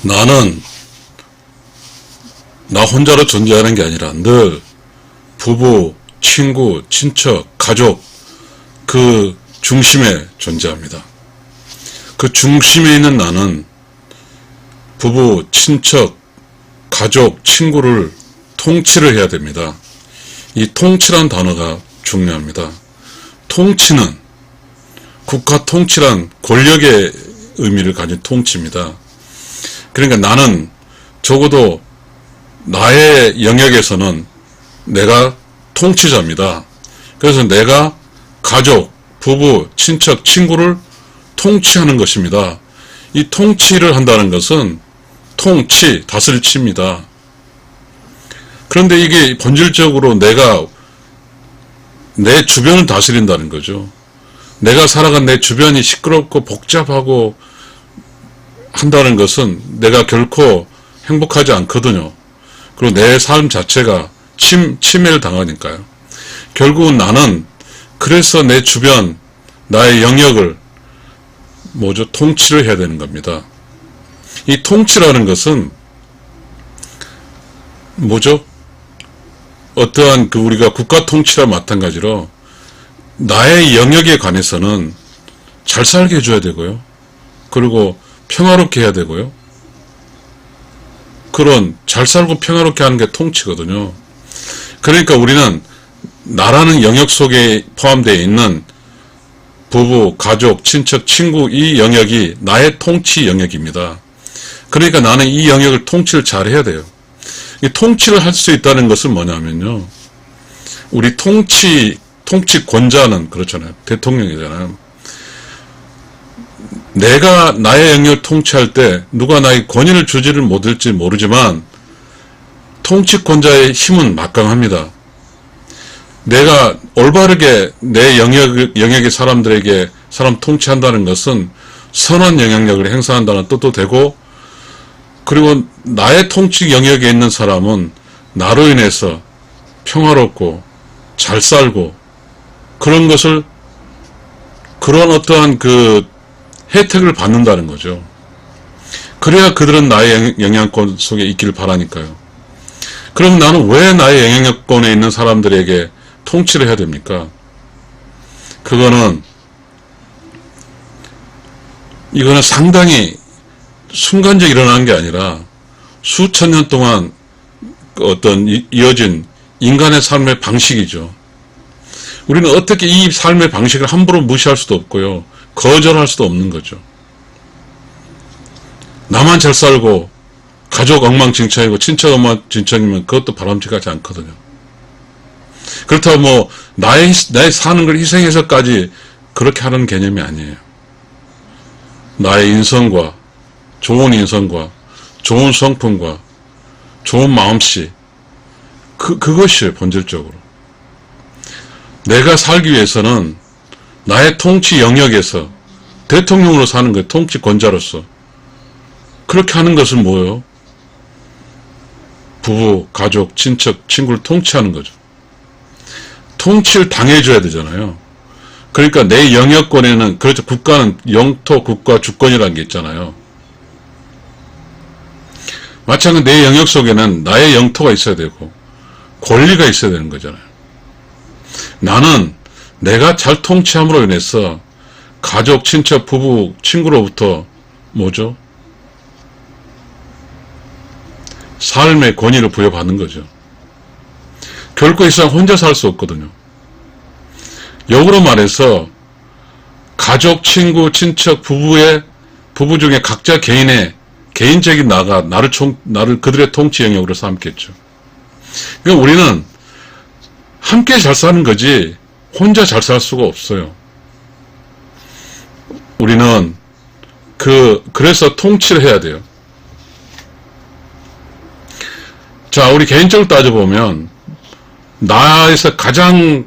나는 나 혼자로 존재하는 게 아니라 늘 부부, 친구, 친척, 가족 그 중심에 존재합니다. 그 중심에 있는 나는 부부, 친척, 가족, 친구를 통치를 해야 됩니다. 이 통치란 단어가 중요합니다. 통치는 국가 통치란 권력의 의미를 가진 통치입니다. 그러니까 나는 적어도 나의 영역에서는 내가 통치자입니다. 그래서 내가 가족, 부부, 친척, 친구를 통치하는 것입니다. 이 통치를 한다는 것은 통치, 다스리치입니다. 그런데 이게 본질적으로 내가 내 주변을 다스린다는 거죠. 내가 살아간 내 주변이 시끄럽고 복잡하고 한다는 것은 내가 결코 행복하지 않거든요. 그리고 내 삶 자체가 침해를 당하니까요. 결국은 나는 그래서 내 주변, 나의 영역을 통치를 해야 되는 겁니다. 이 통치라는 것은 어떠한 우리가 국가 통치와 마찬가지로 나의 영역에 관해서는 잘 살게 해줘야 되고요. 그리고 평화롭게 해야 되고요. 그런 잘 살고 평화롭게 하는 게 통치거든요. 그러니까 우리는 나라는 영역 속에 포함되어 있는 부부, 가족, 친척, 친구 이 영역이 나의 통치 영역입니다. 그러니까 나는 이 영역을 통치를 잘 해야 돼요. 이 통치를 할 수 있다는 것은 뭐냐면요. 우리 통치권자는 그렇잖아요. 대통령이잖아요. 내가 나의 영역을 통치할 때 누가 나에게 권위를 주지를 못할지 모르지만 통치권자의 힘은 막강합니다. 내가 올바르게 내 영역의 사람들에게 사람 통치한다는 것은 선한 영향력을 행사한다는 뜻도 되고, 그리고 나의 통치 영역에 있는 사람은 나로 인해서 평화롭고 잘 살고 그런 어떠한 혜택을 받는다는 거죠. 그래야 그들은 나의 영향권 속에 있기를 바라니까요. 그럼 나는 왜 나의 영향권에 있는 사람들에게 통치를 해야 됩니까? 이거는 상당히 순간적으로 일어나는 게 아니라 수천 년 동안 어떤 이어진 인간의 삶의 방식이죠. 우리는 어떻게 이 삶의 방식을 함부로 무시할 수도 없고요. 거절할 수도 없는 거죠. 나만 잘 살고 가족 엉망진창이고 친척 엉망진창이면 그것도 바람직하지 않거든요. 그렇다고 나의 사는 걸 희생해서까지 그렇게 하는 개념이 아니에요. 나의 인성과 좋은 인성과 좋은 성품과 좋은 마음씨 그것이에요. 본질적으로 내가 살기 위해서는 나의 통치 영역에서 대통령으로 사는 거예요. 통치권자로서 그렇게 하는 것은 뭐예요? 부부, 가족, 친척, 친구를 통치하는 거죠. 통치를 당해줘야 되잖아요. 그러니까 내 영역권에는, 그렇죠. 국가는 영토, 국가, 주권이라는 게 있잖아요. 마찬가지로 내 영역 속에는 나의 영토가 있어야 되고 권리가 있어야 되는 거잖아요. 나는 내가 잘 통치함으로 인해서 가족, 친척, 부부, 친구로부터 삶의 권위를 부여받는 거죠. 결코 이 세상 혼자 살 수 없거든요. 역으로 말해서 가족, 친구, 친척, 부부 중에 각자 개인적인 나를 그들의 통치 영역으로 삼겠죠. 그러니까 우리는 함께 잘 사는 거지 혼자 잘 살 수가 없어요. 우리는 그래서 통치를 해야 돼요. 자, 우리 개인적으로 따져보면 나에서 가장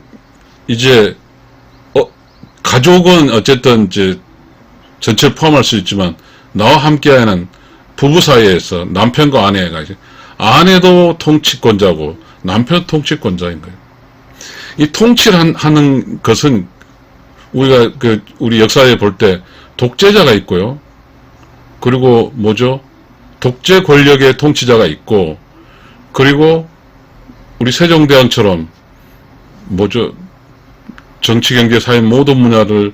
가족은 어쨌든 전체를 포함할 수 있지만 나와 함께하는 부부 사이에서 남편과 아내가 아내도 통치권자고 남편도 통치권자인 거예요. 이 통치를 하는 것은 우리가 우리 역사에 볼 때 독재자가 있고요. 그리고 독재 권력의 통치자가 있고, 그리고 우리 세종대왕처럼 정치, 경제, 사회 모든 분야를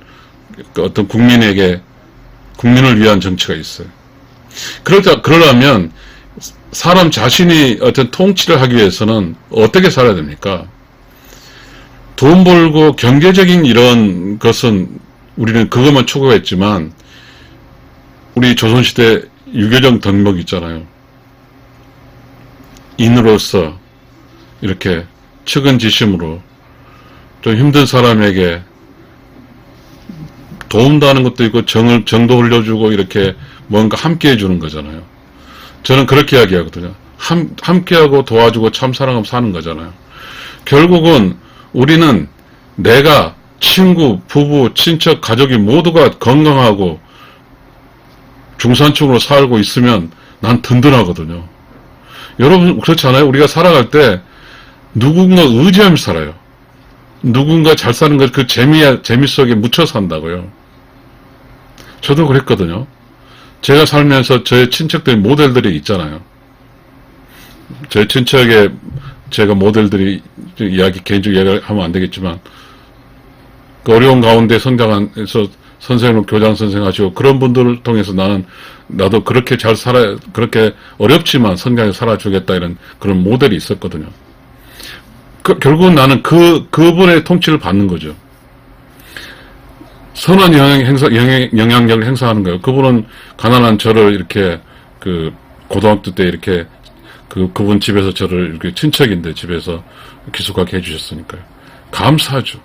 어떤 국민을 위한 정치가 있어요. 그러려면 사람 자신이 어떤 통치를 하기 위해서는 어떻게 살아야 됩니까? 돈 벌고 경제적인 이런 것은 우리는 그것만 추구했지만, 우리 조선시대 유교적 덕목 있잖아요. 인으로서 이렇게 측은지심으로 좀 힘든 사람에게 도움도 하는 것도 있고 정도 흘려주고 이렇게 뭔가 함께 해주는 거잖아요. 저는 그렇게 이야기하거든요. 함께하고 도와주고 참사랑하면 사는 거잖아요. 결국은 우리는 내가 친구, 부부, 친척, 가족이 모두가 건강하고 중산층으로 살고 있으면 난 든든하거든요. 여러분 그렇잖아요. 우리가 살아갈 때 누군가 의지하며 살아요. 누군가 잘 사는 것, 그 재미 속에 묻혀 산다고요. 저도 그랬거든요. 제가 살면서 저의 친척들 모델들이 있잖아요. 제 친척의 제가 모델들이 개인적 이야기를 하면 안 되겠지만, 그 어려운 가운데 성장해서 선생님, 교장 선생 하시고, 그런 분들을 통해서 나도 그렇게 잘 그렇게 어렵지만 성장해서 살아주겠다 이런 그런 모델이 있었거든요. 결국은 나는 그분의 통치를 받는 거죠. 선한 영향력을 행사하는 거예요. 그분은 가난한 저를 이렇게, 고등학교 때 이렇게, 그분 집에서 저를 이렇게 친척인데 집에서 기숙하게 해주셨으니까요. 감사하죠.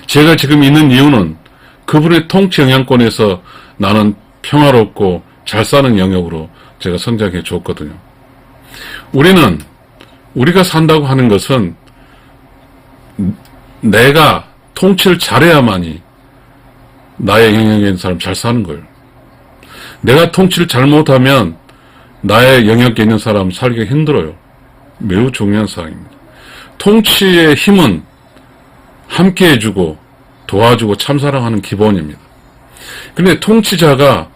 제가 지금 있는 이유는 그분의 통치 영향권에서 나는 평화롭고 잘 사는 영역으로 제가 성장해 줬거든요. 우리가 산다고 하는 것은 내가 통치를 잘해야만이 나의 영역에 있는 사람 잘 사는 거예요. 내가 통치를 잘못하면 나의 영역에 있는 사람 살기가 힘들어요. 매우 중요한 사항입니다. 통치의 힘은 함께 해주고 도와주고 참사랑하는 기본입니다. 그런데 통치자가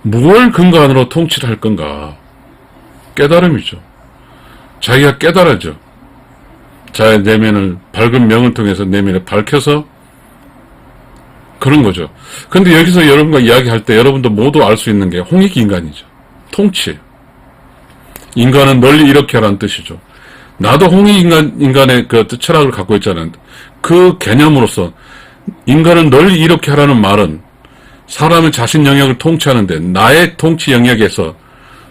무엇을 근간으로 통치를 할 건가? 깨달음이죠. 자기가 깨달아져. 자의 내면을, 밝은 명을 통해서 내면을 밝혀서 그런 거죠. 근데 여기서 여러분과 이야기할 때 여러분도 모두 알 수 있는 게 홍익인간이죠. 통치. 인간은 널리 이렇게 하라는 뜻이죠. 나도 홍익인간의 그 철학을 갖고 있잖아요. 그 개념으로서 인간은 널리 이렇게 하라는 말은 사람의 자신 영역을 통치하는데 나의 통치 영역에서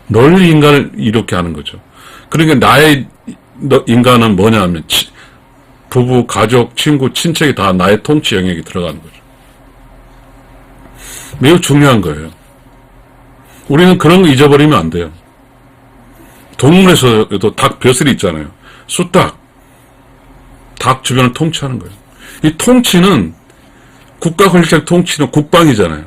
널리 인간을 이렇게 하는 거죠. 그러니까 나의 인간은 뭐냐 하면 부부, 가족, 친구, 친척이 다 나의 통치 영역에 들어가는 거죠. 매우 중요한 거예요. 우리는 그런 거 잊어버리면 안 돼요. 동물에서도 닭 벼슬이 있잖아요. 숫닭. 닭 주변을 통치하는 거예요. 이 통치는 국가 권력적 통치는 국방이잖아요.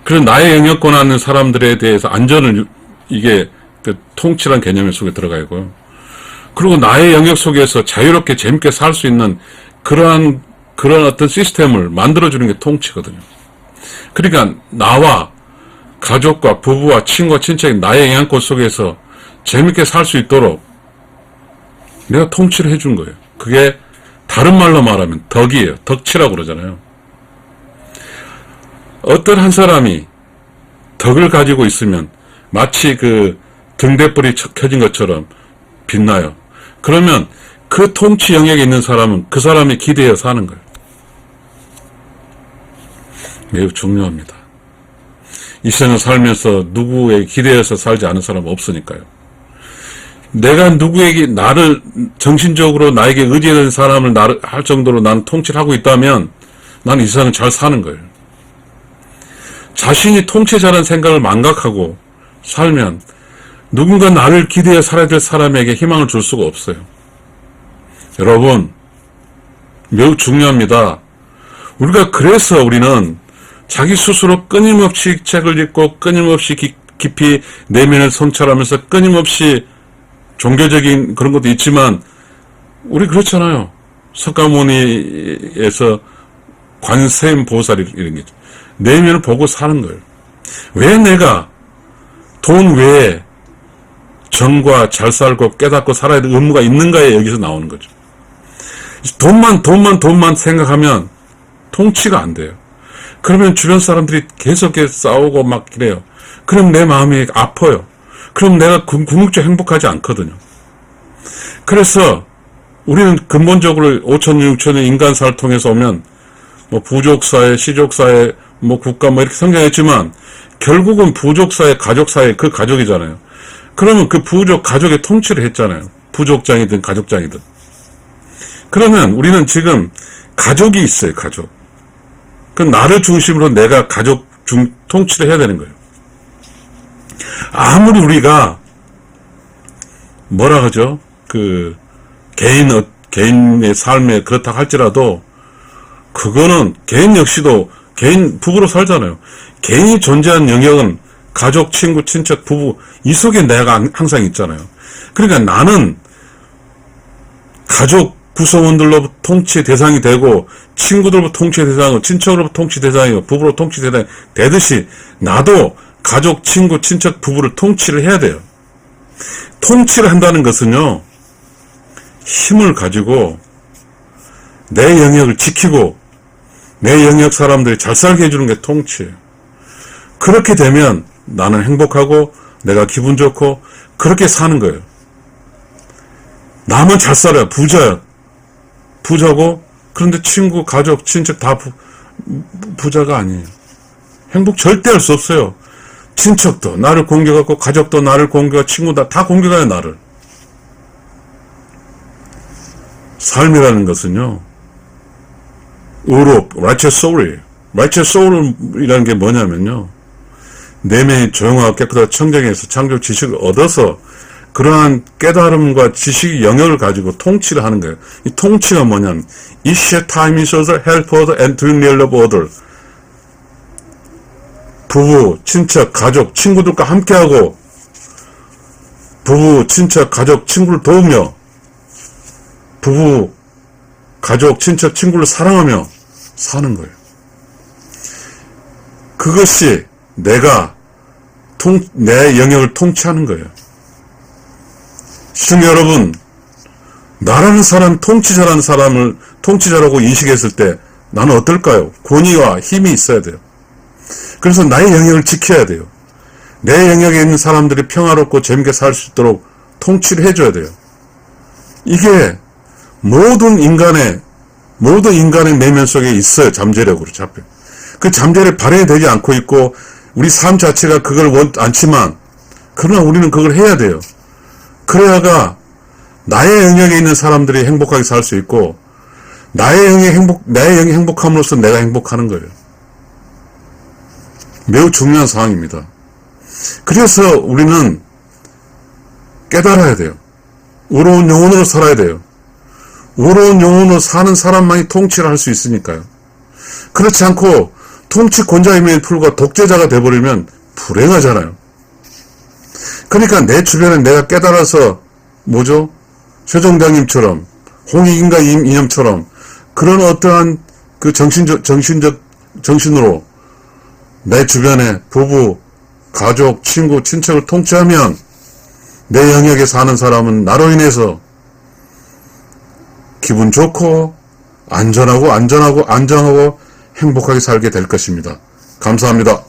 그래서 나의 영역권 안에 사람들에 대해서 안전을 이게 그 통치란 개념 속에 들어가 있고요. 그리고 나의 영역 속에서 자유롭게 재밌게 살 수 있는 그런 어떤 시스템을 만들어주는 게 통치거든요. 그러니까 나와 가족과 부부와 친구와 친척이 나의 영향권 속에서 재밌게 살 수 있도록 내가 통치를 해준 거예요. 그게 다른 말로 말하면 덕이에요. 덕치라고 그러잖아요. 어떤 한 사람이 덕을 가지고 있으면 마치 그 등대불이 켜진 것처럼 빛나요. 그러면 그 통치 영역에 있는 사람은 그 사람이 기대어 사는 거예요. 매우 중요합니다. 이 세상을 살면서 누구에게 기대어서 살지 않은 사람은 없으니까요. 내가 누구에게 나를 정신적으로 나에게 의지하는 사람을 할 정도로 나는 통치를 하고 있다면 나는 이 세상을 잘 사는 거예요. 자신이 통치자라는 생각을 망각하고 살면 누군가 나를 기대해 살아야 될 사람에게 희망을 줄 수가 없어요. 여러분, 매우 중요합니다. 그래서 우리는 자기 스스로 끊임없이 책을 읽고 끊임없이 깊이 내면을 성찰하면서 끊임없이 종교적인 그런 것도 있지만 우리 그렇잖아요. 석가모니에서 관세음보살이 이런 게 내면을 보고 사는 거예요. 왜 내가 돈 외에 정과 잘 살고 깨닫고 살아야 될 의무가 있는가에 여기서 나오는 거죠. 돈만 생각하면 통치가 안 돼요. 그러면 주변 사람들이 계속 싸우고 막 이래요. 그럼 내 마음이 아파요. 그럼 내가 궁극적으로 행복하지 않거든요. 그래서 우리는 근본적으로 5,000년, 6,000년 인간사를 통해서 오면 뭐 부족사회, 시족사회, 뭐 국가 뭐 이렇게 성장했지만 결국은 부족사회, 가족사회 그 가족이잖아요. 그러면 그 부족 가족의 통치를 했잖아요. 부족장이든 가족장이든. 그러면 우리는 지금 가족이 있어요. 가족. 그 나를 중심으로 내가 가족 통치를 해야 되는 거예요. 아무리 우리가 뭐라 하죠? 그 개인의 삶에 그렇다 할지라도 그거는 개인 역시도 개인 부부로 살잖아요. 개인이 존재하는 영역은 가족, 친구, 친척, 부부 이 속에 내가 항상 있잖아요. 그러니까 나는 가족 구성원들로부터 통치의 대상이 되고 친구들로부터 통치의 대상이고 친척으로부터 통치 대상이고 부부로 통치 대상이 되듯이 나도 가족, 친구, 친척, 부부를 통치를 해야 돼요. 통치를 한다는 것은요, 힘을 가지고 내 영역을 지키고 내 영역 사람들이 잘 살게 해주는 게 통치예요. 그렇게 되면 나는 행복하고 내가 기분 좋고 그렇게 사는 거예요. 남은 잘 살아요. 부자고 그런데 친구, 가족, 친척 다 부자가 아니에요. 행복 절대 할 수 없어요. 친척도 나를 공격하고 가족도 나를 공격하고 친구도 다 공격해요. 나를. 삶이라는 것은요, 의롭, righteous soul이에요. righteous soul이라는 게 뭐냐면요, 내면이 조용하고 깨끗하고 청정해서 창조 지식을 얻어서 그러한 깨달음과 지식의 영역을 가지고 통치를 하는 거예요. 이 통치가 뭐냐면 Issue time is other, help other, and doing real love other. 부부, 친척, 가족, 친구들과 함께하고 부부, 친척, 가족, 친구를 도우며 부부, 가족, 친척, 친구를 사랑하며 사는 거예요. 그것이 내가 내 영역을 통치하는 거예요. 시청자 여러분, 나라는 사람, 통치자라는 사람을 통치자라고 인식했을 때 나는 어떨까요? 권위와 힘이 있어야 돼요. 그래서 나의 영역을 지켜야 돼요. 내 영역에 있는 사람들이 평화롭고 재밌게 살 수 있도록 통치를 해줘야 돼요. 이게 모든 인간의 내면 속에 있어요. 잠재력으로 잡혀. 그 잠재력이 발현이 되지 않고 있고 우리 삶 자체가 그걸 원치 않지만 그러나 우리는 그걸 해야 돼요. 그래야가 나의 영역에 있는 사람들이 행복하게 살 수 있고 나의 영역이 행복함으로써 내가 행복하는 거예요. 매우 중요한 상황입니다. 그래서 우리는 깨달아야 돼요. 의로운 영혼으로 살아야 돼요. 의로운 영혼으로 사는 사람만이 통치를 할 수 있으니까요. 그렇지 않고 통치권자임에도 불구하고 독재자가 돼버리면 불행하잖아요. 그러니까 내 주변에 내가 깨달아서 최종장님처럼 홍익인가 이념처럼 그런 어떠한 그 정신으로 내 주변에 부부, 가족, 친구, 친척을 통치하면 내 영역에 사는 사람은 나로 인해서 기분 좋고 안전하고 행복하게 살게 될 것입니다. 감사합니다.